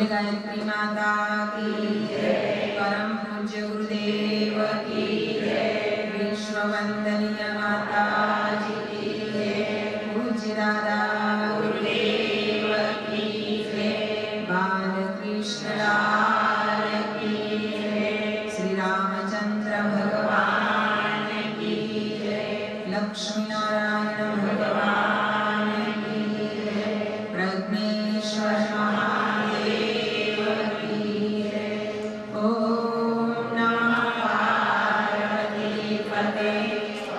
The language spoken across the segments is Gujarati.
बोले गायत्री माता की जय, परम पूज्य गुरुदेव की जय, विश्व वंदनीय माता जी की जय, पूज्य दादा गुरुदेव की जय, बालकृष्ण लाल की जय, श्री रामचंद्र भगवान की जय, लक्ष्मी नारायण भगवान की जय, प्रज्ञेश्वर महादेव की जय। ओम नमः पार्वती पते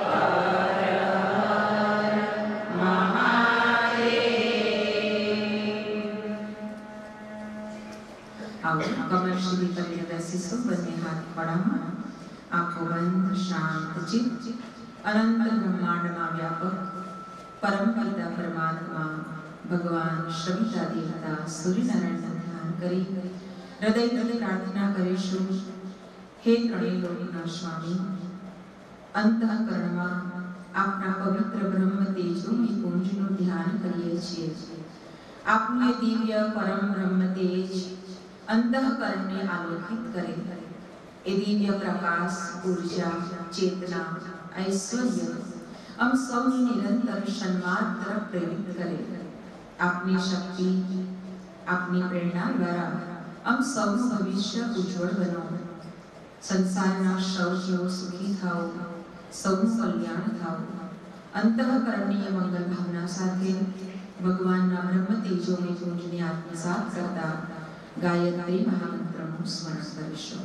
हर हर महादेव। आओ कमर श्री करिए बैसीसो, बने हाथ खड़ा, आंखों बंद, शांत चित्त, अनंत ब्रह्मांड में व्यापक परम पिता परमात्मा भगवान सविता देवता सूर्यनारायण ध्यान करी हृदय प्रार्थना करीशुं। हे त्रणेय लोकना स्वामी, अंतःकरणમાં આપના પવિત્ર બ્રહ્મ તેજોની પુંજનું ધ્યાન કરીએ છીએ। આપનું એ દિવ્ય પરમ બ્રહ્મ તેજ અંતઃકરણને આલોકિત કરે। એ દિવ્ય પ્રકાશ, ઊર્જા, ચેતના, ऐश्वर्य हम सौने निरंतर सन्मान तरफ प्रेरित करे। अपनी शक्ति, अपनी प्रेरणा द्वारा हम सौનું ભવિષ્ય ઉજ્જવળ બનાવો। સંસારના સૌ જીવો સુખી થાઓ, સૌનું કલ્યાણ થાઓ। અંતઃકરણીય મંગલ ભાવના સાથે ભગવાનના બ્રહ્મ તેજોની ગુંજને આત્મસાત કરતા ગાયત્રી મહામંત્રનું સ્મરણ કરીશું।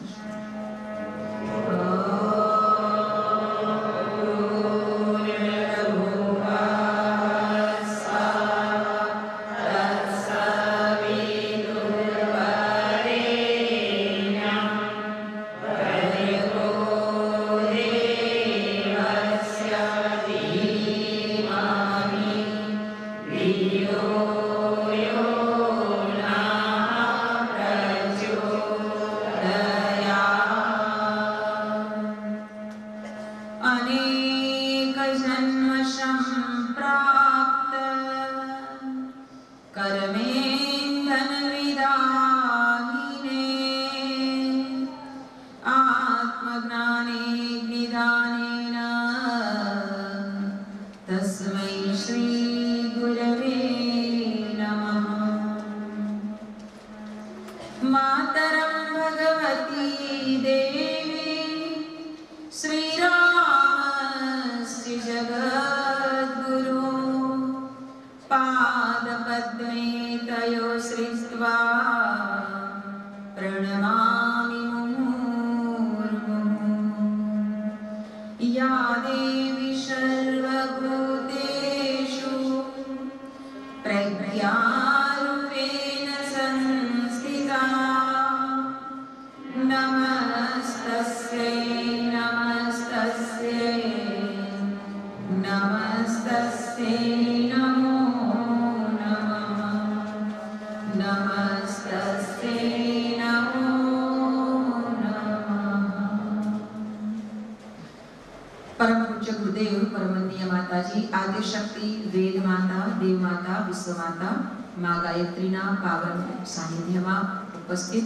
उपस्थित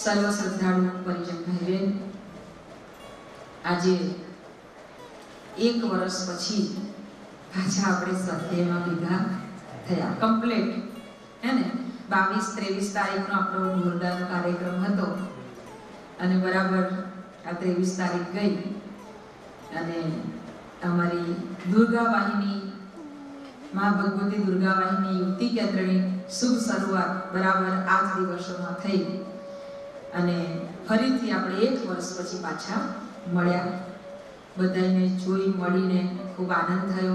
सर्व श्रद्धालु परिजन भाई बहन, आज एक वर्ष पछी पाछा आपणे स्वाध्यायमां भेगा थया कम्प्लीट है ने 22-23 तारीखनो आपणो मुहूर्तनो कार्यक्रम हतो अने बराबर आ 23 तारीख गई अने अमारी दुर्गा वाहिनी मां भगवती दुर्गा वाहिनी युक्ति केन्द्रनी शुभ शुरुआत बराबर आज दिवसोमां थई अने फरीथी आपणे एक वर्ष पछी पाछा मळ्या। बधाने जोई मळीने खूब आनंद थयो।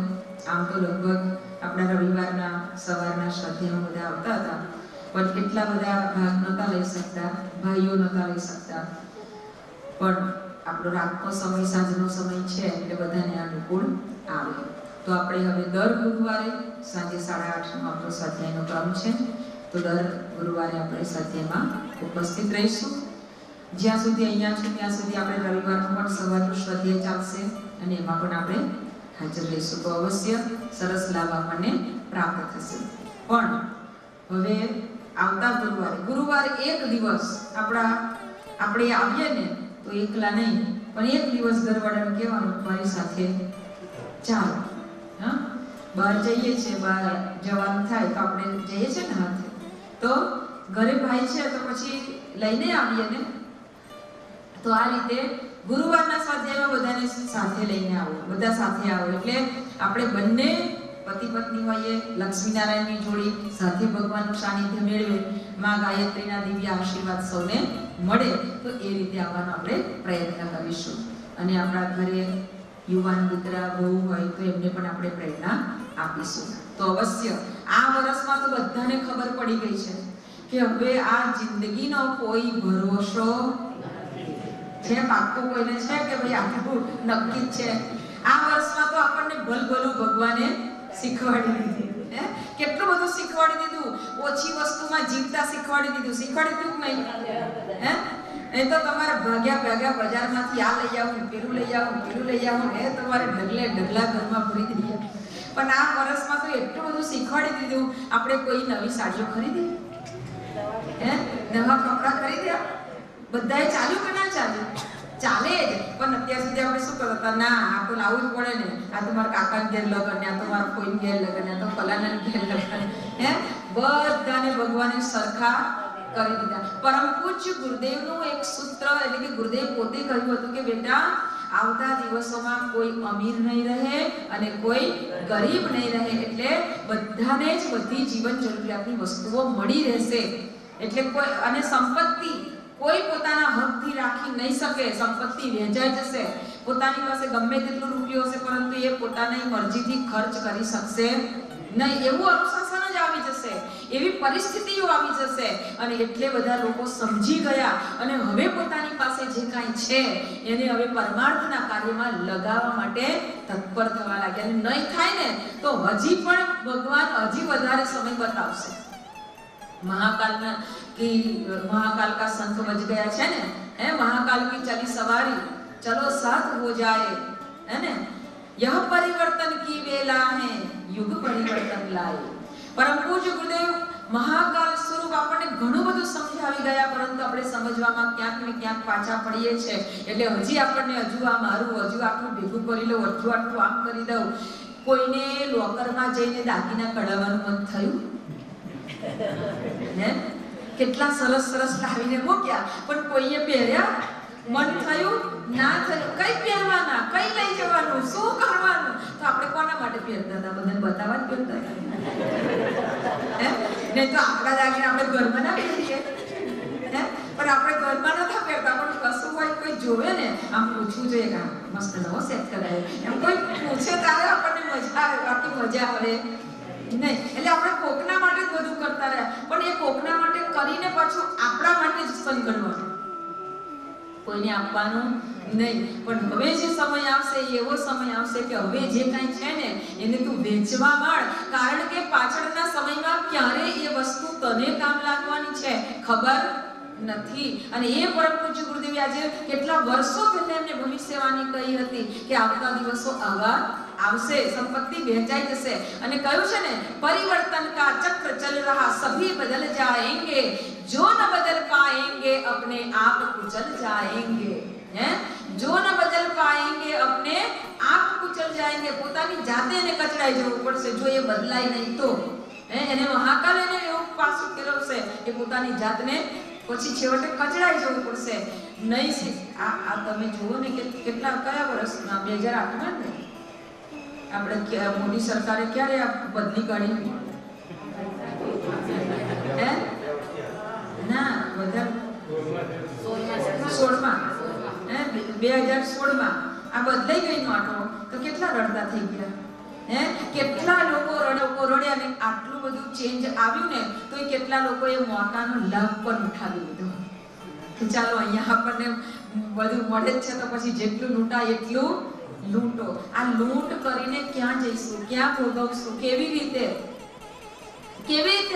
आम तो लगभग आपणा रविवारना सवारना स्वाध्यायमां बधा आवता हता, पण કેટલા બધા ભાગ નહોતા લઈ શકતા, ભાઈઓ નહોતા લઈ શકતા, પણ આપણો રાતનો સમય સાંજનો સમય છે એટલે બધાને અનુકૂળ આવે। तो આપણે હવે દર ગુરુવારે સાંજે 8:30 નો આપણો સ્વાધ્યાયનો ક્રમ છે, તો દર ગુરુવારે આપણે સ્વાધ્યાયમાં ઉપસ્થિત રહીશું। જ્યાં સુધી અહીંયા છે ત્યાં સુધી આપણે રવિવારનો પણ સવારનો સ્વાધ્યાય ચાલશે અને એમાં પણ આપણે હાજર રહીશું, તો અવશ્ય સરસ લાભ આપણને પ્રાપ્ત થશે। પણ હવે આવતા ગુરુવારે એક દિવસ આપણે આવીએ ને તો એકલા નહીં, પણ એક દિવસ ઘરવાળાને કહેવાનું મારી સાથે ચાલો. હા, બહાર જઈએ છીએ, બહાર જવાનું થાય તો આપણે જઈએ છીએ ને હાથે, તો ઘરે ભાઈ છે તો પછી લઈને આવીએ ને. તો આ રીતે ગુરુવારના સ્વાધ્યાયમાં બધાને સાથે લઈને આવો, બધા સાથે આવો, એટલે આપણે બંને પતિ પત્ની હોઈએ, લક્ષ્મીનારાયણની જોડી સાથે ભગવાનનું સાનિધ્ય મેળવે, માં ગાયત્રીના દિવ્ય આશીર્વાદ સૌને મળે. તો એ રીતે આવવાનો આપણે પ્રયત્ન કરીશું. અને આપણા ઘરે યુવાન દીકરા બહુ હોય તો એમને પણ આપણે પ્રેરણા આપીશું. તો અવશ્ય આ વર્ષમાં તો બધાને ખબર પડી ગઈ છે કે હવે આ જિંદગીનો કોઈ ભરોસો છે, પાક્કો કોઈને છે કે ભાઈ આટલું નક્કી છે. આ વર્ષમાં તો આપણને ભલભલું ભગવાને શીખવાડી દીધું, કેટલું બધું શીખવાડી દીધું. ઓછી વસ્તુમાં જીવતા શીખવાડી દીધું નહીં. એ તો તમારે ભાગ્યા બજારમાંથી આ લઈ આવું, પેલું લઈ આવું, એ તમારે ઢગલા ઘરમાં ભરી દીધા. પણ આ વર્ષમાં તો એટલું બધું શીખવાડી દીધું. આપણે કોઈ નવી સાડીઓ ખરીદી, નવા કપડા ખરીદ્યા, બધાએ ચાલ્યું કે ના ચાલ્યું? ચાલે જ. પણ અત્યાર સુધી આપણે શું કરતા, ના આ તો લાવવું જ પડે ને, આ તો મારા કાકાને ઘેર લગન, આ તો મારા કોઈ ઘેર લગન, આ તો ફલાના ઘેર લગન, બધાને ભગવાને સરખા કરી દીધા. પરમ પૂજ્ય ગુરુદેવનું એક સૂત્ર, એટલે કે ગુરુદેવ પોતે કહ્યું હતું કે બેટા, આવતા દિવસોમાં કોઈ અમીર નહીં રહે અને કોઈ ગરીબ નહીં રહે, એટલે બધાને જ બધી જીવન જરૂરિયાતની વસ્તુઓ મળી રહેશે. એટલે કોઈ અને સંપત્તિ કોઈ પોતાના હકથી રાખી નહીં શકે. સંપત્તિ વહેંચાઈ જશે. પોતાની પાસે ગમે તેટલો રૂપિયો હશે, પરંતુ એ પોતાની મરજીથી ખર્ચ કરી શકશે નહીં. એવું અનુશાસન જ આવી જશે, એવી પરિસ્થિતિઓ આવી જશે. અને એટલે બધા લોકો સમજી ગયા અને હવે પોતાની પાસે જે કાંઈ છે એને હવે પરમાર્થના કાર્યમાં લગાવવા માટે તત્પર થવા લાગ્યા. અને નહીં થાય ને તો હજી પણ ભગવાન હજી વધારે સમય બતાવશે. महाकाल का शंख बज गया है ने, महाकाल की चली सवारी, चलो साथ हो जाए, है ने. यह परिवर्तन की वेला है, युग परिवर्तन लाए. परम पूज्य गुरुदेव महाकाल स्वरूप આપણને ઘણું બધું સમજાવી ગયા, પરંતુ આપણે સમજવામાં ક્યાંક ને ક્યાંક પાછા પડીએ છે. એટલે હજી આપણને હજુ આ મારું, હજુ આટલું ભેગું કરી લઉં, હજુ આટલું આમ કરી દઉં. કોઈને લોકરમાં જઈને દાગીના કઢાવવાનું મન થયું? કેટલા સરસ લાવીને મૂક્યા, પણ કોઈએ પહેર્યા? મન થયું? ના થયું. કઈ પહેરવાના, કઈ લઈ જવાનું, શું કરવાનું? તો આપણે કોના માટે પહેરતા હતા? બધાને બતાવવા જ પહેરતા હતા. નહીં તો આપણા દાગીને આપણે ઘરમાં ના પહેરીએ, પણ આપણે ઘરમાં નતા પહેરતા. પણ કશું હોય, કોઈ જોવે ને, આમ પૂછવું જોઈએ કે મસ્ત નવો સેટ કરાય, એમ કોઈ પૂછે ત્યારે આપણને મજા આવે, બાકી મજા આવે નહીં. એટલે આપણે કોકના માટે જ બધું કરતા રહ્યા, પણ એ કોકના માટે કરીને પાછું આપણા માટે જ સંકળવાનું, કોઈને આપવાનું નહીં. પણ હવે જે સમય આવશે, એવો સમય આવશે કે હવે જે કાંઈ છે ને એને તું વેચવા માંડ. કારણ કે પાછળના સમયમાં ક્યારે એ વસ્તુ તને કામ લાગવાની છે ખબર નથી. અને એ પરમ પૂજ્ય ગુરુદેવે આજે કેટલા વર્ષો પહેલા એમને ભવિષ્યવાણી કહી હતી કે આવતા દિવસો આવા આવશે, સંપત્તિ વહેંચાઈ જશે. અને કહ્યું છે ને, પરિવર્તન કા ચક્ર ચલ રહા, સભી બદલ જાએંગે, જો ન બદલ પાएंगे अपने आप कुचल जाएंगे. જો ન બદલ પાएंगे अपने आप कुचल जाएंगे. પોતાની જાતે એને કચડાઈ જવું પડશે જો એ બદલાય નહીં તો. એને મહાકાલ એને એવું પાછું કેળવશે કે પોતાની જાતને પછી છેવટે કચડાઈ જવું પડશે. નહીં આ તમે જુઓ ને કે કેટલા કયા વર્ષમાં 2008માં ને આપણે મોદી સરકારે ક્યારે આ બદલી કાઢી? ના, બધા 16માં 2016માં આ બદલાઈ ગઈ નોટો. તો કેટલા રડતા થઈ ગયા, કેટલા લોકો રડ્યા. ને આટલું બધું ચેન્જ આવ્યું ને તો એ કેટલા લોકોએ મોકાનો લાભ પણ ઉઠાવી લીધો કે ચાલો અહીંયા આપણને બધું મળે જ છે, તો પછી જેટલું લૂંટાય એટલું લૂંટો. આ લૂંટ કરીને ક્યાં જઈશું, ક્યાં ભોગવશું, કેવી રીતે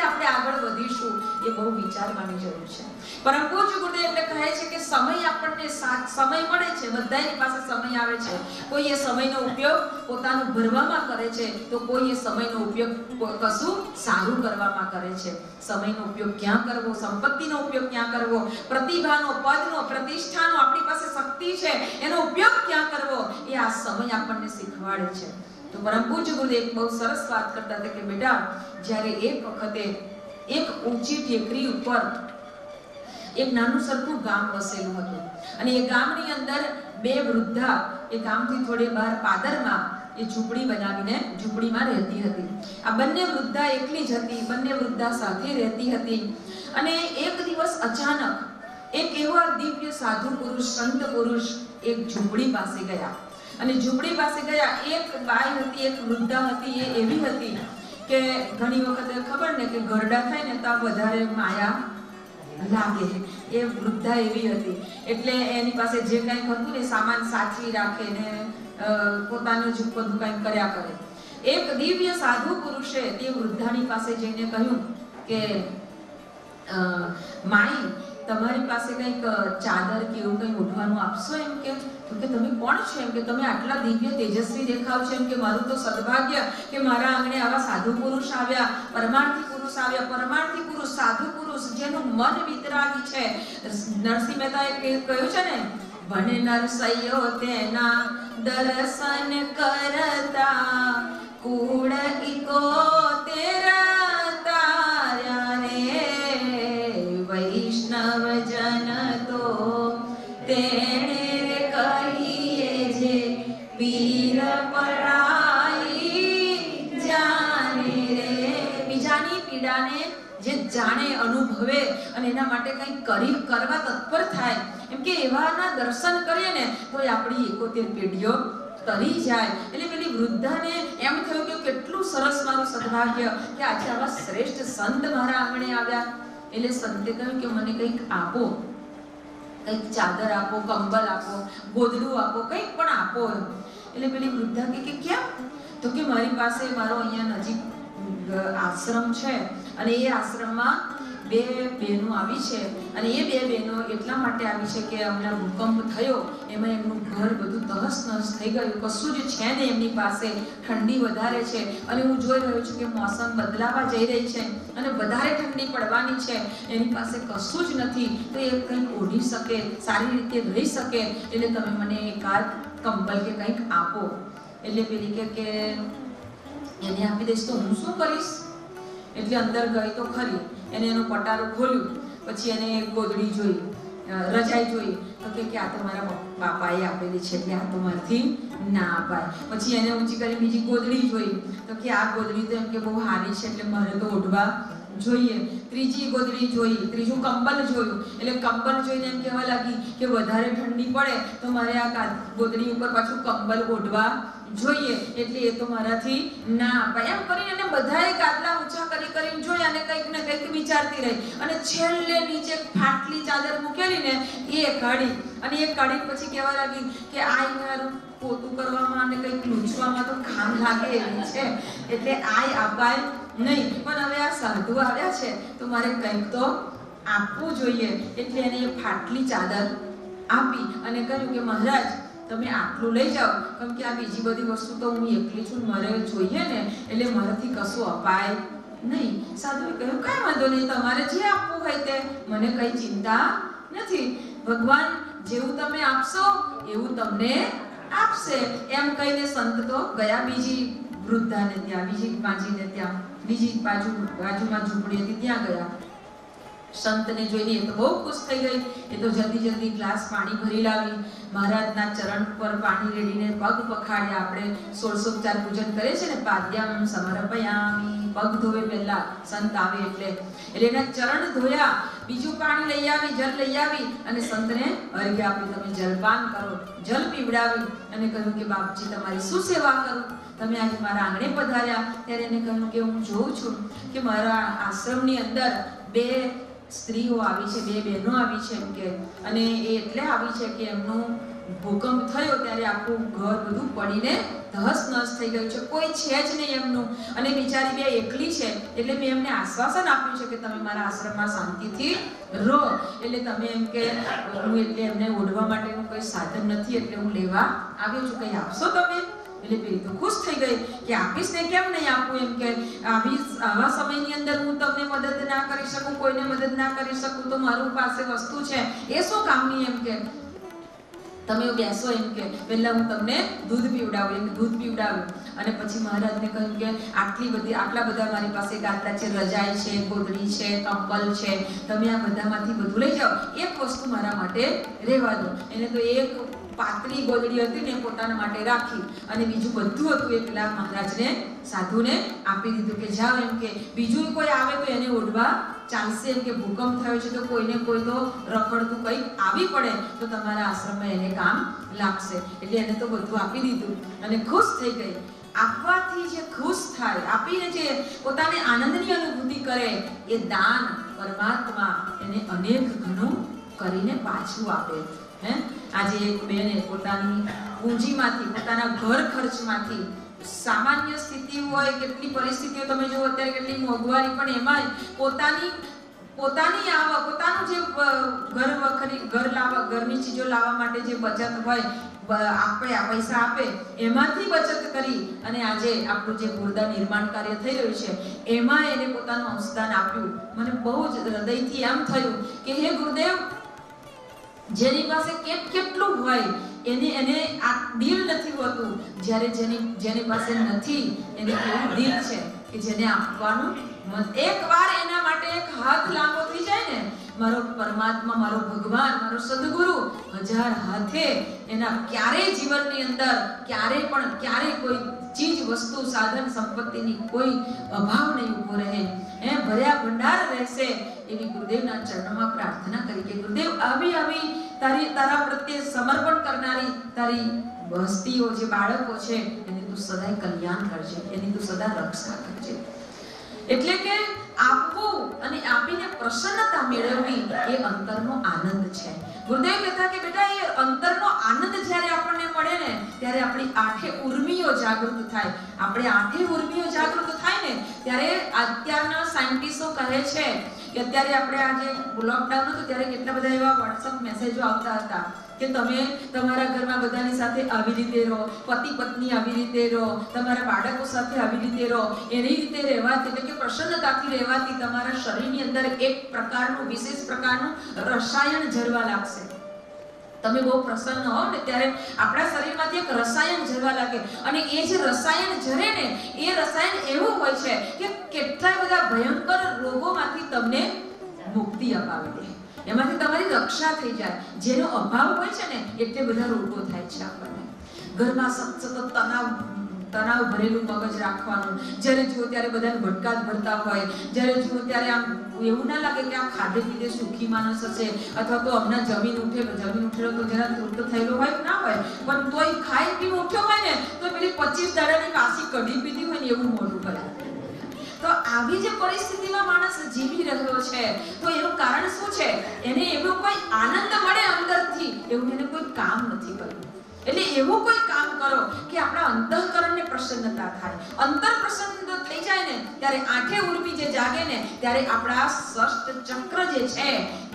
આપણે આગળ વધીશું, એ બહુ વિચાર વિચારવાની જરૂર છે. પરમ પૂજ્ય ગુરુદેવ એટલે કહે છે કે સમય આપણને સમય મળે છે, બધાની પાસે સમય આવે છે. કોઈ એ સમયનો ઉપયોગ પોતાનું ભરવામાં કરે છે, તો કોઈ એ સમયનો ઉપયોગ કશું સારું કરવામાં કરે છે. સમયનો ઉપયોગ ક્યાં કરવો, સંપત્તિનો ઉપયોગ ક્યાં કરવો, પ્રતિભાનો, પદનો, પ્રતિષ્ઠાનો, આપણી પાસે શક્તિ છે એનો ઉપયોગ ક્યાં કરવો, એ આ સમય આપણને શીખવાડે છે. તો પરમ પૂજ્ય ગુરુદેવ એક બહુ સરસ વાત કરતા હતા કે બેટા, જ્યારે એક વખતે એક ઊંચી ટેકરી ઉપર એક નાનું સરખું ગામ વસેલું હતું અને એ ગામની અંદર બે વૃદ્ધા એ ગામથી થોડી બહાર પાદરમાં એ ઝૂંપડી બનાવીને ઝૂંપડીમાં રહેતી હતી. આ બંને વૃદ્ધા એકલી જ હતી, બંને વૃદ્ધા સાથે રહેતી હતી. અને એક દિવસ અચાનક એક એવા દિવ્ય સાધુ પુરુષ, સંત પુરુષ એક ઝૂંપડી પાસે ગયા અને ઝૂંપડી પાસે ગયા. એક બાઈ હતી, એક વૃદ્ધા હતી, એ એવી હતી કે ઘણી વખત ખબર ને કે ઘરડા થાય ને તો વધારે માયા લાગે. એ વૃદ્ધા એવી હતી એટલે એની પાસે જે કંઈ હતું ને સામાન સાચવી રાખે ને પોતાનું જ બધું કંઈ કર્યા કરે. એક દિવ્ય સાધુ પુરુષે તે વૃદ્ધાની પાસે જઈને કહ્યું કે માઈ, તમારી પાસે કંઈક ચાદર કે એવું કંઈ ઓઢવાનું આપશો? એમ કે તમે કોણ છો? એમ કે તમે આટલા દિવ્ય તેજસ્વી દેખાવ છો. એમ કે મારું તો સદભાગ્ય કે મારા આંગણે આવા સાધુ પુરુષ આવ્યા, પરમાર્થી પુરુષ આવ્યા. પરમાર્થી પુરુષ, સાધુ પુરુષ જેનું મન વિતરાગી છે. નરસિંહ મહેતાએ કહ્યું છે ને, ભણે નરસૈયો તેના દર્શન કરતા કુળ ઇકો તેરા તાર્યા રે, વૈષ્ણવ જન તો તેણે કહીએ જે પીર પરાઈ જાને રે. બીજાની પીડાને જે જાણે, અનુભવે અને એના માટે કંઈક કરવા તત્પર થાય, એમ કે એવાના દર્શન કરીએ ને તો આપણી 71 પેઢીઓ તરી જાય. એટલે પેલી વૃદ્ધાને એમ થયું કે કેટલું સરસ મારું સદભાગ્ય કે આજે આવા શ્રેષ્ઠ સંત મારા આંગણે આવ્યા. એટલે સંતે કહ્યું કે મને કંઈક આપો, કંઈક ચાદર આપો, કંબલ આપો, ગોદડું આપો, કંઈક પણ આપો. એટલે પેલી વૃદ્ધા કે કેમ? તો કે મારી પાસે મારો અહીંયા નજીક આશ્રમ છે અને એ આશ્રમમાં બે બહેનો આવી છે અને એ બે બહેનો એટલા માટે આવી છે કે હમણાં ભૂકંપ થયો એમાં એમનું ઘર બધું તહસ નહસ થઈ ગયું, કશું જ છે ને એમની પાસે, ઠંડી વધારે છે અને હું જોઈ રહ્યો છું કે મોસમ બદલાવા જઈ રહી છે અને વધારે ઠંડી પડવાની છે, એની પાસે કશું જ નથી, તો એ કંઈક ઓઢી શકે, સારી રીતે રહી શકે, એટલે તમે મને એકાદ કંબલ કે કંઈક આપો. એટલે પેલી કે એને આપી દઈશ તો હું શું કરીશ? એટલે અંદર ગઈ તો ખરી, એને એનું પટારું ખોલ્યું, પછી એને ગોદડી જોઈ, રજાઈ જોઈ, તો કે આ તો મારા બાપાએ આપેલી છે એટલે આ તો મારથી ના અપાય. પછી એને ઊંચી કરી બીજી ગોદડી જોઈ, તો કે આ ગોદડી તો એમ કે બહુ સારી છે એટલે મારે તો ઓઢવા જોઈએ. ત્રીજી ગોદડી જોઈ, ત્રીજું કંબલ જોયું, એટલે કંબલ જોઈને એમ કહેવા લાગી કે વધારે ઠંડી પડે તો મારે આ ગોદડી ઉપર પાછું કંબલ ઓઢવા જોઈએ, એટલે એ તો મારાથી ના અપાય. એમ કરીને એને બધાએ ગાદલા ઊંચા કરીને જોયા અને કંઈક ને કંઈક વિચારતી રહી અને છેલ્લે નીચે ફાટલી ચાદર મૂકેલી ને એ કાઢી અને એ કાઢી પછી કહેવા લાગી કે આ યાર પોતું કરવામાં અને કંઈક લૂંચવામાં તો કામ લાગે એવી છે, એટલે આ અપાય નહીં. પણ હવે આ સાધુ આવ્યા છે તો મારે કંઈક તો આપવું જોઈએ. એટલે એને એ ફાટલી ચાદર આપી અને કહ્યું કે મહારાજ તમે આટલું લઈ જાઓ, કેમ કે આ બીજી બધી વસ્તુ તો હું એકલી છું, મારે જોઈએ ને એટલે મારાથી કશું અપાય નહીં. સાધુએ કહ્યું કાંઈ વાંધો નહીં, તમારે જે આપવું હોય તે, મને કંઈ ચિંતા નથી, ભગવાન જેવું તમે આપશો એવું તમને આપશે. એમ કહીને સંત તો ગયા બીજી વૃદ્ધાને ત્યાં, બીજી પાજીને ત્યાં, બીજી બાજુમાં ઝૂંપડી હતી ત્યાં ગયા. સંતને જોઈને એ તો બહુ ખુશ થઈ ગઈ, એ તો જલ્દી ગ્લાસ પાણી ભરી લાવી, મહારાજના ચરણ પર પાણી રેડીને પગ પખાડ્યા. આપણે 16 પૂજન કરે છે ને, પાદ્યમ સમર્પયામિ, પગ ધોવે પહેલા સંત આવે એટલે એના ચરણ ધોયા, બીજું પાણી લઈ આવી, જલ લઈ આવી અને સંતને અર્ઘ્ય આપી, તમે જલપાન કરો, જલ પીવડાવી અને કહ્યું કે બાપજી તમારી શું સેવા કરું? તમે આજે મારા આંગણે પધાર્યા. ત્યારે એને કહ્યું કે હું જોઉં છું કે મારા આશ્રમની અંદર બે સ્ત્રીઓ આવી છે, બે બહેનો આવી છે એમ કે, અને એ એટલે આવી છે કે એમનું ભૂકંપ થયો ત્યારે આખું ઘર બધું પડીને ધસ નસ થઈ ગયું છે, કોઈ છે જ નહીં એમનું. અને બિચારી બે એકલી છે એટલે મેં એમને આશ્વાસન આપ્યું છે કે તમે મારા આશ્રમમાં શાંતિથી રહો. એટલે તમે એમ કે હું એટલે એમને ઓઢવા માટેનું કોઈ સાધન નથી એટલે હું લેવા આવ્યો છું, કંઈ આપશો તમે? એટલે પેલી તો ખુશ થઈ ગઈ કે આપીશ ને, કેમ નહીં આપું. એમ કે આવા સમયની અંદર હું તમને મદદ ના કરી શકું, કોઈને મદદ ના કરી શકું તો મારું પાસે વસ્તુ છે એ શું કામની. એમ કે તમે બેસો, એમ કે પહેલા હું તમને દૂધ પીવડાવું. એમ દૂધ પીવડાવ્યું અને પછી મહારાજને કહ્યું કે આટલા બધા મારી પાસે ગાદલા છે, રજાઈ છે, ગોદડી છે, કંબલ છે, તમે આ બધામાંથી બધું લઈ જાઓ, એક વસ્તુ મારા માટે રહેવા દો. એને તો એક પાતળી ગોદડી હતી ને પોતાના માટે રાખી અને બીજું બધું હતું એ પેલા મહારાજને સાધુને આપી દીધું કે જાઓ, એમ કે બીજું કોઈ આવે તો એને ઓઢવા ચાલશે. એમ કે ભૂકંપ થયો છે તો કોઈને કોઈ તો રખડતું કંઈક આવી પડે તો તમારા આશ્રમમાં એને કામ લાગશે. એટલે એને તો બધું આપી દીધું અને ખુશ થઈ ગઈ. આપવાથી જે ખુશ થાય, આપીને જે પોતાને આનંદની અનુભૂતિ કરે, એ દાન પરમાત્મા એને અનેક ગણું કરીને પાછું આપે. આજે એક બેને પોતાની પૂંજીમાંથી, પોતાના ઘર ખર્ચમાંથી, સામાન્ય સ્થિતિ હોય, કેટલી પરિસ્થિતિઓ તમે જો અત્યારે કેટલી મોંઘવારી, પણ એમાંય પોતાની આવક, પોતાનું જે ઘરની ચીજો લાવવા માટે જે બચત હોય, પૈસા આપે, એમાંથી બચત કરી અને આજે આપણું જે ગુરુદ્વાર નિર્માણ કાર્ય થઈ રહ્યું છે એમાં એને પોતાનું અંશદાન આપ્યું. મને બહુ જ હૃદયથી એમ થયું કે હે ગુરુદેવ, જેની પાસે કેટલું હોય એને આ દિલ નથી હોતું, જ્યારે જેની પાસે નથી એને કેવું દિલ છે કે જેને આપવાનું એકવાર એના માટે એક હાથ લાંબો થઈ જાય ને, મારો પરમાત્મા, મારો ભગવાન, મારો સદગુરુ 1000 હાથે એના ક્યારેય જીવનની અંદર ક્યારેય કોઈ ચીજ વસ્તુ સાધન સંપત્તિની કોઈ અભાવ નહીં ઉભો રહે, ભર્યા ભંડાર રહેશે. એવી ગુરુદેવના ચરણોમાં પ્રાર્થના કરી કે ગુરુદેવ, આવી તારા પ્રત્યે સમર્પણ કરનારી તારી હસ્તીઓ, જે બાળકો છે, એની તું સદાય કલ્યાણ કરજે, એની તું સદા રક્ષા કરજે. એટલે કે આપવું અને આપીને પ્રસન્નતા મેળવવી એ અંતરનો આનંદ છે. ગુરુદેવ કહેતા કે બેટા, એ અંતરનો આનંદ જ્યારે આપણને મળે ને ત્યારે આપણી આંખે ઉર્મિઓ જાગૃત થાય. આપણે આંખે ઉર્મિઓ જાગૃત થાય ને ત્યારે અત્યારના સાયન્ટિસ્ટો કહે છે કે અત્યારે આપણે આ જે લોકડાઉન હતું ત્યારે કેટલા બધા એવા વોટ્સઅપ મેસેજો આવતા હતા કે તમે તમારા ઘરમાં બધાની સાથે આવી રીતે રહો, પતિ પત્ની આવી રીતે રહો, તમારા બાળકો સાથે આવી રીતે રહો. એની રીતે રહેવાથી, એટલે કે પ્રસન્નતાથી રહેવાથી તમારા શરીરની અંદર એક પ્રકારનું વિશેષ પ્રકારનું રસાયણ ઝરવા લાગશે. તમે બહુ પ્રસન્ન હો ને ત્યારે આપણા શરીરમાંથી એક રસાયણ ઝરવા લાગે અને એ જે રસાયણ ઝરે ને એ રસાયણ એવું હોય છે કે કેટલા બધા ભયંકર રોગોમાંથી તમને મુક્તિ અપાવી દે, એમાંથી તમારી રક્ષા થઈ જાય. જેનો અભાવ હોય છે ને એટલે બધા રોગો થાય છે આપણને. ઘરમાં સતત તણાવ ભરેલું મગજ રાખવાનું, જ્યારે જુઓ ત્યારે બધાને ભટકા જ ભરતા હોય, જ્યારે જુઓ ત્યારે આમ એવું ના લાગે કે આ ખાધે પીધે સુખી માણસ હશે અથવા તો હમણાં જમીન ઉઠેલો તો જરા તૃપ્ત થયેલો હોય ના હોય, પણ તોય ખાઈ પીને ઉઠ્યો હોય ને તો પેલી 25 દાડાની વાસી કઢી પીધી હોય ને એવું મોઢું કરે. તો આવી જે પરિસ્થિતિમાં માણસ જીવી રહ્યો છે તો એનું કારણ શું છે? એને એવો કોઈ આનંદ મળે અંદરથી, એવું એને કોઈ કામ નથી કર્યું. એટલે એવું કોઈ કામ કરો કે આપણા અંતઃકરણને પ્રસન્નતા થાય. અંતર પ્રસન્ન થઈ જાય ને ત્યારે આંખે ઉર્મી જે જાગે ને ત્યારે આપણા ષષ્ઠ ચક્ર જે છે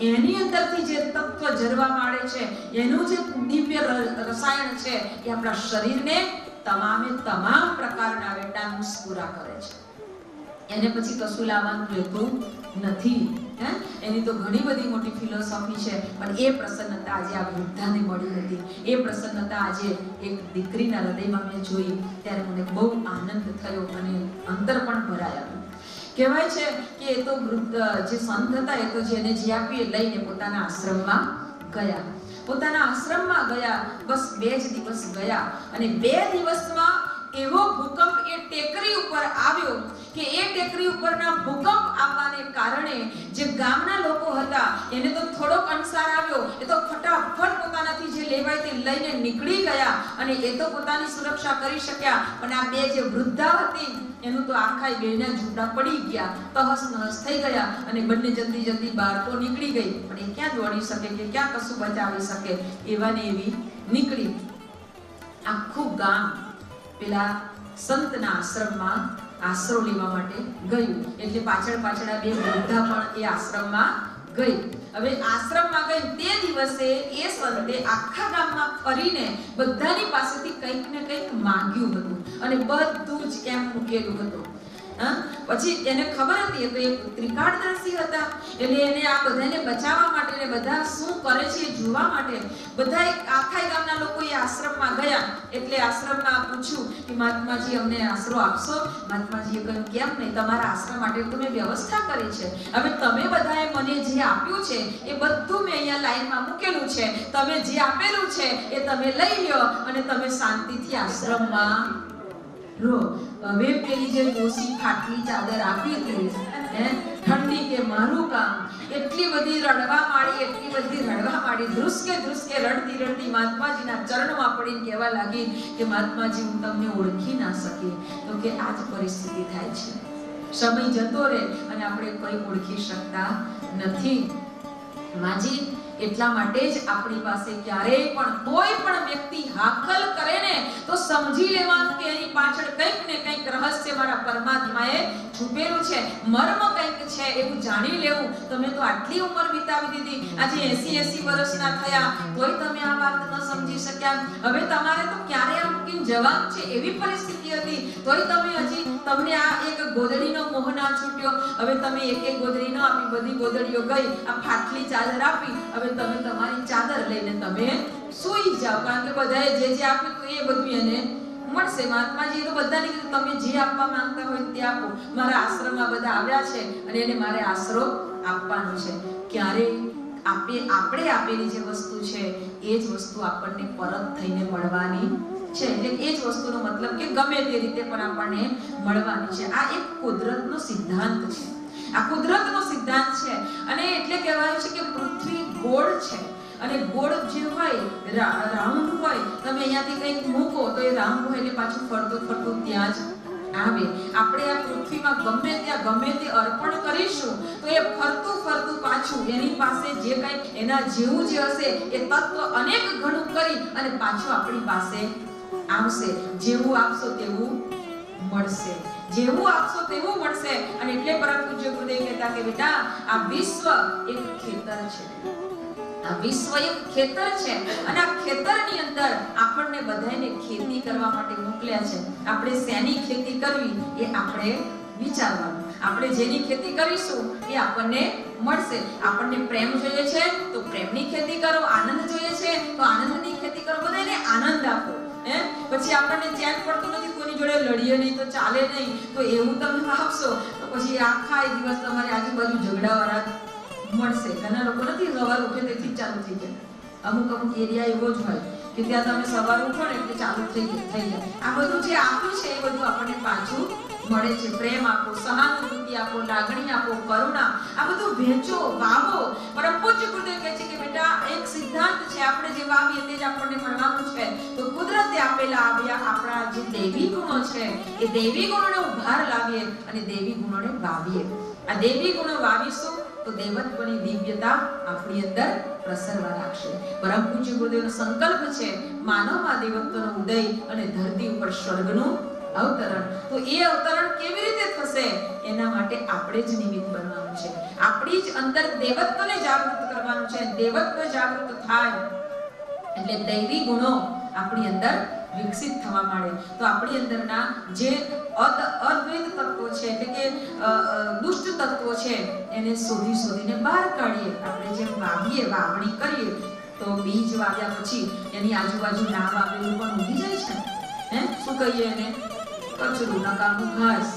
એની અંદરથી જે તત્વ ઝરવા માંડે છે, એનું જે દિવ્ય રસાયણ છે એ આપણા શરીરને તમામ પ્રકારના વિટામિન્સ પૂરા કરે છે. એને પછી કશું લાવવાનું રહેતું નથી. એની તો ઘણી બધી મોટી ફિલોસોફી છે, પણ એ પ્રસન્નતા આજે આ વૃદ્ધાને મળી હતી. એ પ્રસન્નતા આજે એક દીકરીના હૃદયમાં મેં જોઈ ત્યારે મને બહુ આનંદ થયો અને અંતર પણ ભરાયા. કહેવાય છે કે એ તો વૃદ્ધ જે સંત હતા એ તો જેને જે આપી લઈને પોતાના આશ્રમમાં ગયા. બસ 2 જ દિવસ ગયા અને 2 દિવસમાં એવો ભૂકંપ એ ટેકરી ઉપર આવ્યો કે એ ટેકરી ઉપરના ભૂકંપ આવવાને કારણે જે ગામના લોકો હતા એને તો થોડોક અંસાર આવ્યો, એ તો ફટાફટ પોતાનાથી જે લેવાય તે લઈને નીકળી ગયા અને એ તો પોતાની સુરક્ષા કરી શક્યા. પણ આ 2 જે વૃદ્ધા હતી એનું તો આખા બેના ઝૂંડા પડી ગયા, તહસ નહસ થઈ ગયા અને બંને જલ્દી બહાર તો નીકળી ગઈ, પણ એ ક્યાં દોડી શકે કે ક્યાં કશું બચાવી શકે? એવા ને એવી નીકળી આખું ગામ પેલા સંતના આશ્રમમાં આશરો લેવા માટે ગયું. એટલે પાછળ પાછળ બે વૃદ્ધા પણ એ આશ્રમમાં ગઈ. હવે આશ્રમમાં ગઈ તે દિવસે એ સંતે આખા ગામમાં ફરીને બધાની પાસેથી કંઈક ને કંઈક માંગ્યું હતું અને બધું જ એમ મૂકેલું હતું. પછી એને ખબર હતી કે એ ત્રિકાળદર્શી હતા, એટલે એને આ બધાને બચાવવા માટે ને બધા શું કરે છે જોવા માટે બધા આખા ગામના લોકો એ આશ્રમમાં ગયા. એટલે આશ્રમમાં પૂછ્યું કે મહાત્માજી અમને આશરો આપશો? મહાત્માજીએ કહ્યું કેમ નહીં, તમારા આશ્રમ માટે તો મેં વ્યવસ્થા કરી છે. હવે તમે બધાએ મને જે આપ્યું છે એ બધું મેં અહીંયા લાઈનમાં મૂકેલું છે. તમે જે આપેલું છે એ તમે લઈ લો અને તમે શાંતિથી આશ્રમમાં રહો. હવે પેલી જે ડોસી ફાટલી ચાદર આપી હતી ઠંડી કે મારું કામ, એટલી બધી રડવા માંડી, ધ્રુસકે રડતી રડતી મહાત્માજીના ચરણમાં પડીને કહેવા લાગી કે મહાત્માજી હું તમને ઓળખી ના શકી. તો કે આ જ પરિસ્થિતિ થાય છે, સમય જતો રહે અને આપણે કોઈ ઓળખી શકતા નથી. માજી એટલા માટે જ આપણી પાસે ક્યારેય પણ કોઈ પણ વ્યક્તિ હાકલ કરે ને તો સમજી લેવાનું કે એની પાછળ કંઈક ને કંઈક રહસ્ય મારા પરમાત્માએ છુપેલું છે, મર્મ કંઈક છે એવું જાણી લેવું. તમે તો આટલી ઉંમર વિતાવી દીધી, આજે 80 વર્ષના થયા તોય તમે આ વાત ન સમજી શક્યા. હવે તમારે તો ક્યારે આ મૂકીને જવાનું છે એવી પરિસ્થિતિ હતી તોય તમે હજી તમને આ એક ગોદડીનો મોહ ના છૂટ્યો. હવે તમે એક ગોદડી ન આપી, બધી ગોદડીઓ ગઈ, આ ફાટલી ચાદર આપી. હવે તમે તમારી ચાદર લઈને તમે સૂઈ જાઓ, કારણ કે બધાએ જે આપ્યું તો એ બધું એને મળશે. મહાત્માજી તો બધાને કીધું તમે જે આપવા માંગતા હોય તે આપો, મારા આશ્રમમાં બધા આવ્યા છે અને એને મારે આશરો આપવાનો છે. ક્યારે આપણે આપેલી જે વસ્તુ છે એ જ વસ્તુ આપણને પરત થઈને મળવાની છે. એટલે એ જ વસ્તુનો મતલબ કે ગમે તે રીતે પણ આપણને મળવાની છે. આ એક કુદરતનો સિદ્ધાંત છે, આ કુદરતનો સિદ્ધાંત છે. અને એટલે કહેવાય છે કે પૃથ્વી ગોળ છે અને ગોળ જે હોય રાઉન્ડ હોય, તમે અહીંયાથી કંઈક મૂકો તો એ રાઉન્ડ હોય એટલે પાછું ફરતું ત્યાં જ આવે. આપણે આ પૃથ્વીમાં ગમે તે અર્પણ કરીશું તો એ ફરતું પાછું એની પાસે જે કંઈક એના જેવું જે હશે એ તત્વ અનેક ગણું કરી અને પાછું આપણી પાસે આવશે. જેવું આપશો તેવું મળશે, જેવું આપશો તેવું મળશે. અને એટલે પરમ પૂજ્ય ગુરુદેવ કહેતા કે બેટા આ વિશ્વ એક ખેતર છે, આ વિશ્વ એક ખેતર છે અને આ ખેતરની અંદર આપણને બધાને ખેતી કરવા માટે મોકલ્યા છે. આપણે શેની ખેતી કરવી એ આપણે વિચારવાનું. આપણે જેની ખેતી કરીશું એ આપણને મળશે. આપણને પ્રેમ જોઈએ છે તો પ્રેમની ખેતી કરો, આનંદ જોઈએ છે તો આનંદની ખેતી કરો, બધાને આનંદ આપો. પછી આપણને ચેન પડતું નથી, કોઈની જોડે લડીએ નહીં તો ચાલે નહીં, તો એવું તમે આપશો તો પછી આખા દિવસ તમારી આજુબાજુ ઝઘડાવાળા મળશે. ઘણા લોકો નથી સવાર ઉઠે તેથી ચાલુ થઈ જાય. અમુક એરિયા એવો જ હોય કે ત્યાં તમે સવાર ઉઠો ને એટલે ચાલુ થઈ જાય. આ બધું જે આપ્યું છે એ બધું આપણને પાછું મળે છે. પ્રેમ આપો, સહાનુભૂતિ આપો, લાગણી આપો, કરુણા, આ બધું વહેંચો, વાવો. પરમ પૂજ્ય ગુરુદેવ કહે છે કે બેટા એક સિદ્ધાંત છે, આપણે જે વાવીએ તે જ આપણને મળવાનું છે. તો કુદરતે આપેલા આપણા જે દૈવી ગુણો છે એ દૈવી ગુણોને ઉભાર લાવીએ અને દૈવી ગુણોને વાવીએ. આ દૈવી ગુણો વાવીશું તો દેવત્વની દિવ્યતા આપણી અંદર પ્રસરવા લાગશે. પરમ પૂજ્ય ગુરુદેવનો સંકલ્પ છે માનવમાં દેવત્વનો ઉદય અને ધરતી ઉપર સ્વર્ગનું અવતરણ. તો એ અવતરણ કેવી રીતે થશે એના માટે આપણે જ નિમિત્ત બનવાનું છે. આપણી જ અંદર દેવત્વને જાગૃત કરવાનું છે. દેવત્વ જાગૃત થાય એટલે દૈવી ગુણો આપણી અંદર વિકસિત થવા માંડે. તો આપણી અંદરના જે અદ્વૈત તત્વો છે એટલે કે દુષ્ટ તત્વો છે એને શોધીને બહાર કાઢીએ. આપણે જેમ વાવીએ, વાવણી કરીએ તો બીજ વાવ્યા પછી એની આજુબાજુ ના વાવેલું પણ ઉગી જાય છે. શું કહીએ એને? કચરું, નકામું ઘાસ,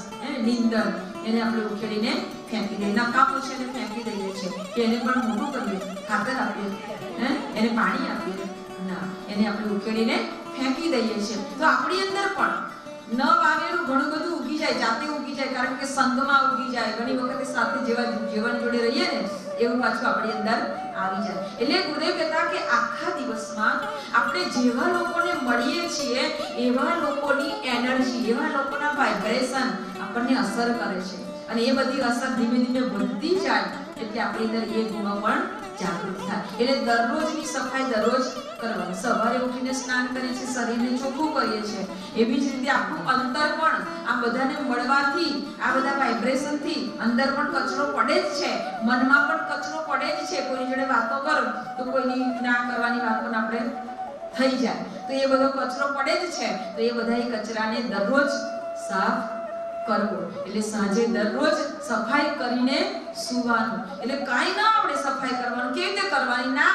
નીંદણ, એને આપણે ઉખેડીને ફેંકી દઈએ. નકામું છે એને ફેંકી દઈએ છે કે એને પણ મોટું કરીએ, ખાતર આપીએ, એને પાણી આપીએ ના, એને આપણે ઉખેડીને ફેંકી દઈએ છીએ. તો આપણી અંદર પણ ન વાવેલું ઘણું બધું ઉગી જાય, જાતે ઉગી જાય, કારણ કે સંગમાં ઉગી જાય. ઘણી વખતે સાથે જેવા જીવન જોડે રહીએ ને એવું પાછું આપણી અંદર આવી જાય. એટલે ગુરુદેવ કહેતા કે આખા દિવસમાં આપણે જેવા લોકોને મળીએ છીએ એવા લોકોની એનર્જી, એવા લોકોના વાઇબ્રેશન આપણને અસર કરે છે અને એ બધી અસર ધીમે ધીમે વધતી જાય એટલે કે આપણી અંદર એ ગુણો પણ જાગૃત થાય. એટલે દરરોજની સફાઈ દરરોજ કરવાની. સવારે ઉઠીને સ્નાન કરીએ છીએ, શરીરને ચોખ્ખું કરીએ છીએ. એવી જ રીતે આપણું અંતર પણ આ બધાને મળવાથી, આ બધા વાઇબ્રેશનથી અંદર પણ કચરો પડે જ છે, મનમાં પણ કચરો પડે જ છે. કોઈની જોડે વાતો કરો તો કોઈની ના કરવાની વાતો આપણે થઈ જાય તો એ બધો કચરો પડે જ છે. તો એ બધા કચરાને દરરોજ સાફ કરવો. એટલે સાંજે દરરોજ સફાઈ કરીને સૂવાનું. એટલે કાંઈ ના આપણે સફાઈ કરવાનું. કેવી રીતે કરવાની? ના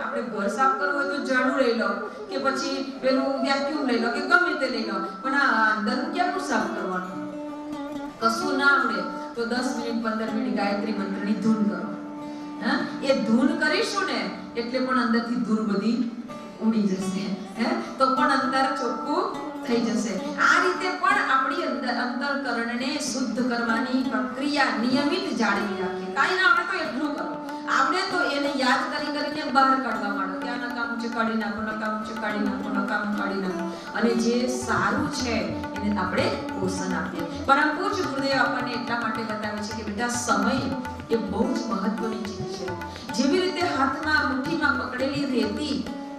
આપણે ઘર સાફ કરવું હોય તો ઝાડુ લઈ લો કે પછી પેલું વેક્યુમ લઈ લો કે ગમે તે લઈ લો, પણ આ અંદરનું કેમનું સાફ કરવાનું? કશું ના આવડે તો 10 મિનિટ 15 મિનિટ ગાયત્રી મંત્રની ધૂન કરો. હા, એ ધૂન કરીશું ને એટલે પણ અંદરથી ધૂળ બધી ઉડી જશે. તો પણ અંદર ચોખ્ખું થઈ જશે. આ રીતે પણ આપણી અંતઃકરણને શુદ્ધ કરવાની પ્રક્રિયા નિયમિત જાળવી રાખીએ. કાંઈ ના આપણે તો એટલું કરો. આપણે તો એને યાદ કરીને બહાર કાઢવા માંડો કે આ નકામું છે કાઢી નાખો, નકામું છે કાઢી નાખો, નકામું કાઢી નાખો. અને જે સારું છે એને આપણે પોષણ આપીએ. પરમ પૂજ્ય ગુરુદેવ આપણને એટલા માટે બતાવે છે કે બેટા સમય એ બહુ જ મહત્વની ચીજ છે. જેવી રીતે હાથમાં મુઠ્ઠીમાં પકડેલી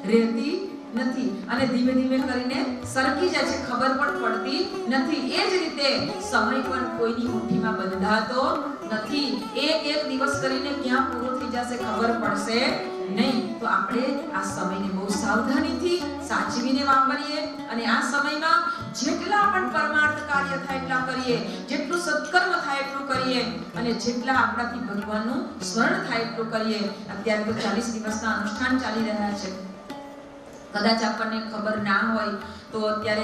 રહેતી નથી અને ધીમે ધીમે કરીને સરકી જાય છે, ખબર પણ પડતી નથી. એ જ રીતે સમય પણ કોઈની મુઠ્ઠીમાં બંધાતો નથી. એક દિવસ કરીને ક્યાં પૂરો થઈ જશે ખબર પડશે નહીં. તો આપણે આ સમયને બહુ સાવધાનીથી સાચવીને વાપરીએ અને આ સમયમાં જેટલા પણ પરમાર્થ કાર્ય થાય એટલા કરીએ, જેટલું સત્કર્મ થાય એટલું કરીએ અને જેટલા આપણાથી ભગવાનનું સ્મરણ થાય એટલું કરીએ. અત્યારે તો 40 દિવસના અનુષ્ઠાન ચાલી રહ્યા છે. કદાચ આપણને ખબર ના હોય તો અત્યારે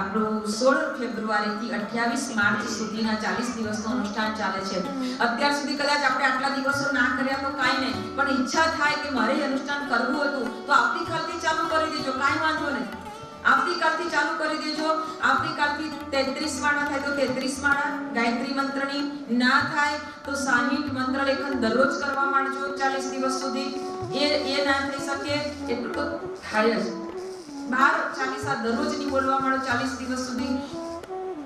આપણું 16 ફેબ્રુઆરીથી 28 માર્ચ સુધીના 40 દિવસનું અનુષ્ઠાન ચાલે છે. અત્યાર સુધી કદાચ આપણે આટલા દિવસો ના કર્યા તો કાંઈ નહીં, પણ ઈચ્છા થાય કે મારે અનુષ્ઠાન કરવું હતું તો આવતીકાલથી ચાલુ કરી દેજો, કાંઈ વાંધો નહીં. આવતીકાલથી ચાલુ કરી દેજો. આવતીકાલથી 33 માળા થાય તો 33 માળા ગાયત્રી મંત્રની, ના થાય તો 60 મંત્ર લેખન દરરોજ કરવા માંડજો 40 દિવસ સુધી. એ ના થઈ શકે એટલું તો થાય જ. 12 ચાલીસા દરરોજની બોલવા માંડો 40 દિવસ સુધી.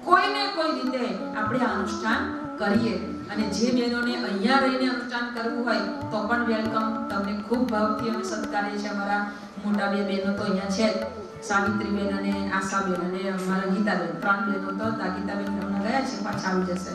કોઈને કોઈ રીતે આપણે આ અનુષ્ઠાન કરીએ. અને જે બહેનોને અહીંયા રહીને અનુષ્ઠાન કરવું હોય તો પણ વેલકમ. તમને ખૂબ ભાવથી અમે સત્કારીએ છીએ. અમારા મોટા બે બહેનો તો અહીંયા છે, સાવિત્રીબેન અને આશાબેન અને અમારા ગીતાબેન, 3 બહેનો તો હતા. ગીતાબેન હમણાં ગયા છે, પાછા આવી જશે.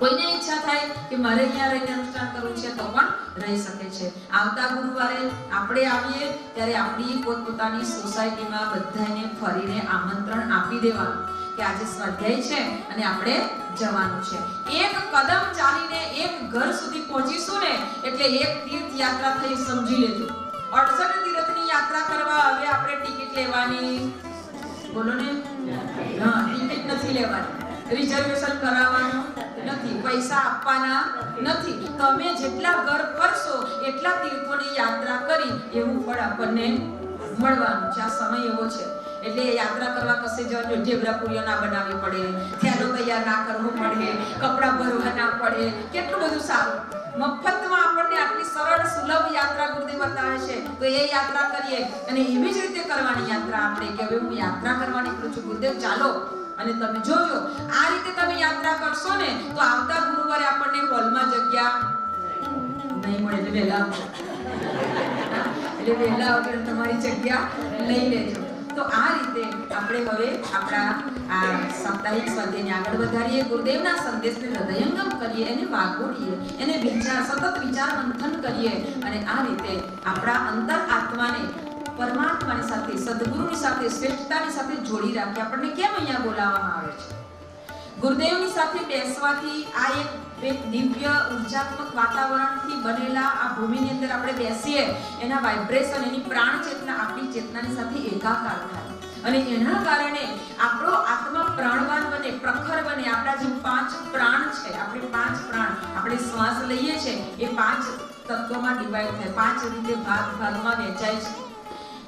કોઈને ઈચ્છા થાય કે મારે અહીંયા રહીને અનુષ્ઠાન કરવું છે તો પણ રહી શકે છે. આવતા ગુરુવારે આપણે આવીએ ત્યારે આપણી પોતપોતાની સોસાયટીમાં બધાને ફરીને આમંત્રણ આપી દેવાનું કે આજે સ્વાધ્યાય છે અને આપણે જવાનું છે. એક કદમ ચાલીને એક ઘર સુધી પહોંચીશું ને એટલે એક તીર્થ યાત્રા થઈ સમજી લેજો. 68 તીર્થની યાત્રા કરવા હવે આપણે ટિકિટ લેવાની, બોલો ને, હા, ટિકિટ નથી લેવાની, રિઝર્વેશન કરાવવાનું નથી, પૈસા આપવાના નથી. તમે જેટલા ઘર ફરશો એટલા તીર્થોની યાત્રા કરી એવું ફળ આપણને મળવાનું છે. આ સમય એવો છે એટલે યાત્રા કરવા કશે જવાનું ઢેબરા પૂરીઓ ના બનાવવી પડે, થેલો તૈયાર ના કરવો પડે, કપડા ભરવા ના પડે, કેટલું બધું સારું. મફતમાં આપણને આટલી સરળ સુલભ યાત્રા ગુરુદેવ બતાવે છે. તો એ યાત્રા કરીએ અને એવી જ રીતે કરવાની યાત્રા આપણે કે હવે હું યાત્રા કરવાની કરું છું ગુરુદેવ, ચાલો. અને તમે જોજો આ રીતે તમે યાત્રા કરશો ને તો આવતા ગુરુવારે આપણને હોલમાં જગ્યા નહીં મળે. એટલે વહેલા વગર તમારી જગ્યા લઈ લેજો. તો આ રીતે આપણે હવે આપણા આ સાપ્તાહિક સ્વાધ્યાયને આગળ વધારીએ. ગુરુદેવના સંદેશને હૃદયંગમ કરીએ, એને વાગોડીએ, એને સતત વિચાર મંથન કરીએ અને આ રીતે આપણા અંતર આત્માને પરમાત્માની સાથે, સદગુરુની સાથે, શ્રેષ્ઠતાની સાથે જોડી રાખી. આપણને કેમ અહીંયા બોલાવવામાં આવે છે? ગુરુદેવની સાથે બેસવાથી આ એક દિવ્ય ઉર્જાત્મક વાતાવરણથી બનેલા આ ભૂમિની અંદર આપણે બેસીએ, એના વાઇબ્રેશન, એની પ્રાણ ચેતના આપણી ચેતનાની સાથે એકાકાર થાય અને એના કારણે આપણો આત્મા પ્રાણવાન બને, પ્રખર બને. આપણા જે 5 પ્રાણ છે, આપણે 5 પ્રાણ, આપણે શ્વાસ લઈએ છીએ એ 5 તત્વોમાં ડિવાઈડ થાય, 5 રીતે ભાગમાં વહેંચાય છે.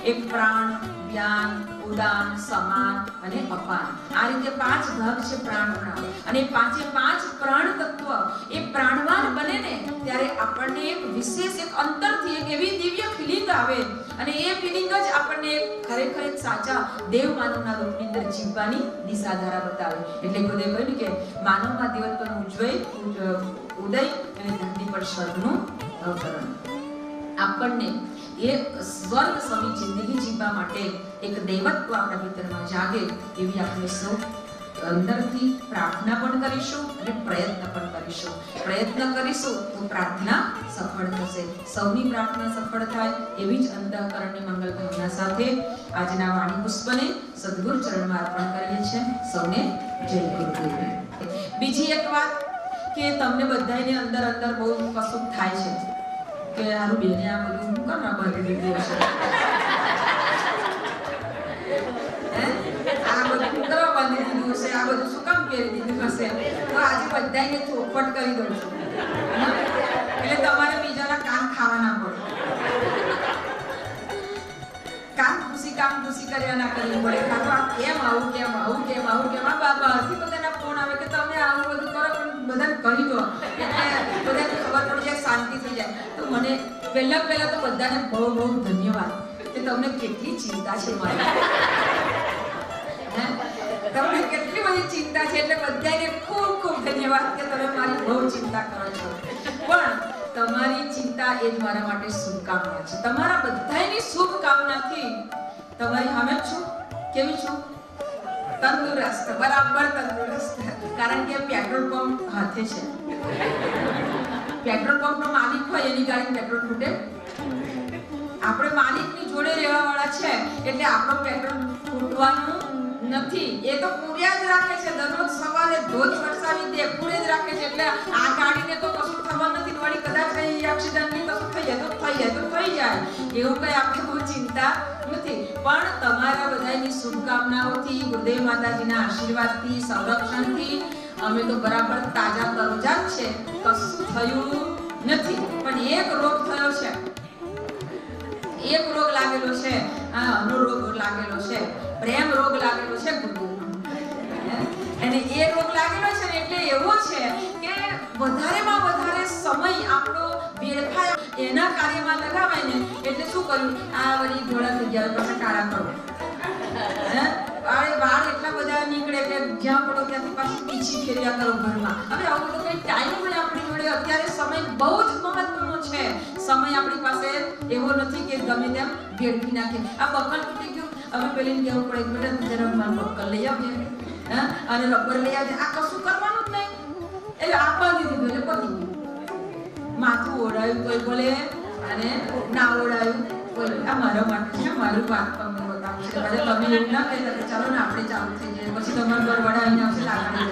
એક પ્રાણ, વ્યાન, ઉદાન, સમાન અને અપાન. આ રીતે 5 ભાગ છે પ્રાણના. અને 5 પ્રાણ તત્વ એ પ્રાણવાન બને ને ત્યારે આપણને એક વિશેષ, એક અંતરથી એક એવી દિવ્ય ફિલિંગ આવે અને એ ફિલિંગ જ આપણને ખરેખર એક સાચા દેવ માનવના રૂપની અંદર જીવવાની દિશાધારા બતાવે. એટલે ગુરુદેવ કહ્યું કે માનવમાં દેવત્વનું ઉદય અને ધરતી પર સ્વર્ગનું અવતરણ. આપણને એ સ્વર્ગ સમી જિંદગી જીવવા માટે એક દૈવત્વ આપણા ભીતરમાં જાગે એવી આપણે સૌ અંદરથી પ્રાર્થના પણ કરીશું અને પ્રયત્ન પણ કરીશું. પ્રયત્ન કરીશું તો પ્રાર્થના સફળ થશે. સૌની પ્રાર્થના સફળ થાય એવી જ અંતઃકરણની મંગલ ભાવના સાથે આજના વાણી પુષ્પને સદગુરુ ચરણમાં અર્પણ કરીએ છીએ. સૌને જય ગુરુદેવ. બીજી એક વાત કે તમને બધાને અંદર અંદર બહુ કશુંક થાય છે કે હારું બેને આ બધું હું કરવા બાંધી દીધું હશે, આ બધું કરવા બાંધી દીધું હશે, આ બધું શું કામ પહેરી દીધું હશે. તો આજે બધાને ચોખવટ કરી દઉં છું એટલે તમારે બીજાના કાન ખાવા ના પડે. કામ ખુશી કર્યા ના કરવું પડે. કાં આ કેમ આવું કેમ આવું કેમ આવું કેમ આ બહારથી બધાના ફોન આવે કે તમે આવું બધું કરો પણ બધાને કહી દો એટલે બધાને ખબર પડી જાય, શાંતિ થઈ જાય. તો મને પહેલા તો બધાને બહુ બહુ ધન્યવાદ કે તમને કેટલી ચિંતા છે મારી. તમને કેટલી બધી ચિંતા છે એટલે બધાને ખૂબ ખૂબ ધન્યવાદ કે તમે મારી બહુ ચિંતા કરો છો. પણ તમારી ચિંતા એ જ મારા માટે શુભકામના છે. તમારા બધાની શુભકામનાથી તમારી સામે છું. કેવી છું? તંદુરસ્ત, બરાબર તંદુરસ્ત. કારણ કે પેટ્રોલ પંપ હાથે છે. પેટ્રોલ પંપનો માલિક હોય એની ગાડી પેટ્રોલ ખૂટે? આપણે માલિકની જોડે રહેવા વાળા છે એટલે આપણો પેટ્રોલ ખૂટવાનું નથી. એ તો પૂર્યા જ રાખે છે. દરરોજ સવારે ધોધ વરસાવી દે, પૂરે જ રાખે છે. એટલે આ ગાડીને તો કશું થવા નથી. વળી કદાચ કઈ એક્સિડન્ટની કશું થઈ જાય તો થઈ જાય. એવું કઈ આપણે બહુ ચિંતા નથી. પણ તમારા બધાની શુભકામનાઓથી, ગુરુદેવ માતાજીના આશીર્વાદથી, સંરક્ષણથી અમે તો બરાબર તાજા તરોજા જ છે. કશું થયું નથી. પણ એક રોગ થયો છે, એક રોગ લાગેલો છે, અનુરોગ લાગેલો છે, પ્રેમ રોગ લાગેલો છે ગુરુદેવનો. અને એ રોગ લાગેલો છે ને એટલે એવો છે કે વધારેમાં વધારે સમય આપણો વેડફાય એના કાર્યમાં લગાવાય ને એટલે શું કર્યું? આ વળી ધોળા થઈ ગયા પછી કાળા કરો. વાળ એટલા બધા નીકળે કે જ્યાં પડો ત્યાંથી પાછી પીછી ફેર્યા કરો ઘરમાં. હવે આવું બધું કઈ ટાઈમ હોય આપણી જોડે. અત્યારે સમય બહુ જ મહત્વનો છે. સમય આપણી પાસે એવો નથી કે ગમે તેમ ભેળવી નાખે. આ બકલ તૂટી ગયું, હવે પેલીને કહેવું પડે કે બેટા જરા મારું બકલ લઈ આવજે, અને રબર લઈ આવજે. આ કશું કરવાનું જ નહીં. એટલે આપવા દીધું એટલે પતી ગયું. માથું ઓઢાયું કોઈ બોલે અને ના ઓઢાયું કોઈ. આ મારા માટે છે, મારું વાત તમને બતાવું છે. તમે એવું ના કહેતા ચાલો ને આપણે ચાલુ થઈ જાય પછી તમારું ઘરવાળા આવીને આવશે લાગણી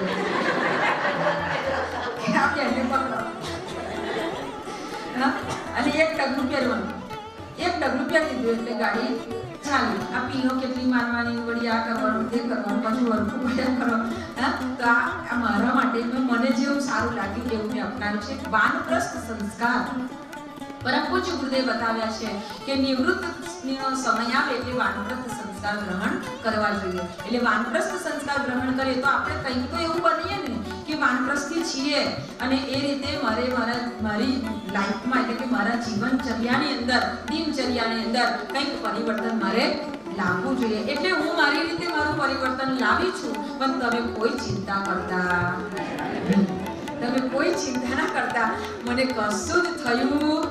અને એક ડગલું પહેરવાનું. એક ડગલું પહેરી દીધું એટલે ગાડી ચાલી. આ પીનો કેટલી મારવાની, વળી આ કરવાનું, તે કરવાનું, પાછું વરખું પડ્યા કરો. તો આ મારા માટે મને જેવું સારું લાગ્યું એવું મેં અપનાવ્યું છે. વાનપ્રસ્થ સંસ્કાર પરમ પૂજ્ય ગુરુદેવ બતાવ્યા છે કે નિવૃત્તિનો સમય આવે એટલે વાનપ્રસ્થ સંસ્કાર ગ્રહણ કરવા જોઈએ. એટલે વાનપ્રસ્થ સંસ્કાર ગ્રહણ કરીએ તો આપણે કંઈક તો એવું બનીએ ને કે વાનપ્રસ્થી છીએ અને એ રીતે મારી લાઈફમાં એટલે કે મારા જીવનચર્યાની અંદર, દિનચર્યાની અંદર કંઈક પરિવર્તન મારે લાવવું જોઈએ. એટલે હું મારી રીતે મારું પરિવર્તન લાવી છું. પણ તમે કોઈ ચિંતા કરતા મને કશું જ થયું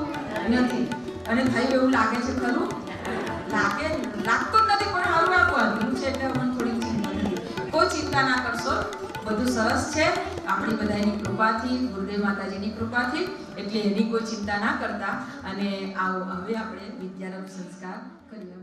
નથી. અને થયું એવું લાગે છે ખરું? લાગતું નથી. પણ હારું આપવાનું છે એટલે મને થોડી ચિંતા નથી. કોઈ ચિંતા ના કરશો, બધું સરસ છે આપણી બધાની કૃપાથી, ગુરુદેવ માતાજીની કૃપાથી. એટલે એની કોઈ ચિંતા ના કરતા. અને આવો હવે આપણે વિદ્યારંભ સંસ્કાર કરીએ.